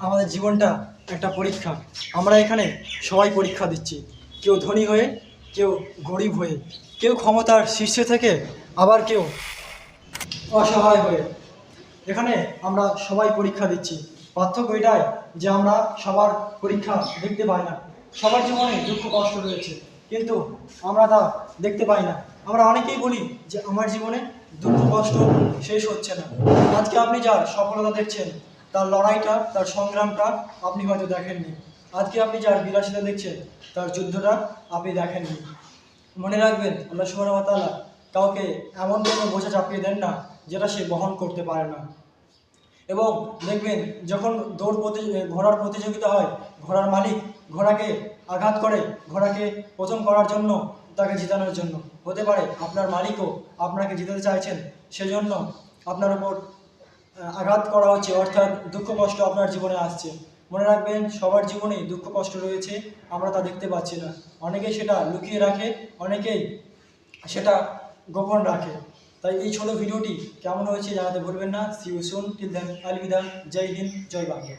আমাদের জীবনটা একটা পরীক্ষা। আমরা এখানে সবাই পরীক্ষা দিচ্ছি, কেউ ধনী হয়ে, কেউ গরিব হয়ে, কেউ ক্ষমতার শীর্ষে থেকে, আবার কেউ অসহায় হয়ে। এখানে আমরা সবাই পরীক্ষা দিচ্ছি। পার্থক্য এটাই যে আমরা সবার পরীক্ষা দেখতে পাই না। সবার জীবনে দুঃখ কষ্ট রয়েছে, কিন্তু আমরা তা দেখতে পাই না। আমরা অনেকেই বলি যে আমার জীবনে দুঃখ কষ্ট শেষ হচ্ছে না। আজকে আপনি যার সফলতা দেখছেন, তার লড়াইটা, তার সংগ্রামটা আপনি হয়তো দেখেননি। আজকে আপনি যার বিলাসিতা দেখছেন, তার যুদ্ধটা আপনি দেখেননি। মনে রাখবেন, আল্লাহ সুবহানাহু ওয়া তাআলা কাউকে এমন কোনো বোঝা চাপিয়ে দেন না যেটা সে বহন করতে পারে না। এবং দেখবেন, যখন ঘোড়ার প্রতিযোগিতা হয়, ঘোড়ার মালিক ঘোড়াকে আঘাত করে, ঘোড়াকে প্রথম করার জন্য, তাকে জেতানোর জন্য। হতে পারে আপনার মালিকও আপনাকে জেতাতে চাইছেন, সেজন্য আপনার উপর আঘাত করা হচ্ছে, অর্থাৎ দুঃখ কষ্ট আপনার জীবনে আসছে। মনে রাখবেন, সবার জীবনেই দুঃখ কষ্ট রয়েছে, আমরা তা দেখতে পাচ্ছি না। অনেকেই সেটা লুকিয়ে রাখে, অনেকেই সেটা গোপন রাখে। তাই এই ছোট ভিডিওটি কেমন হয়েছে জানাতে ভুলবেন না। See you soon, till then, আলবিদা, জয় হিন্দ, জয় বাংলা।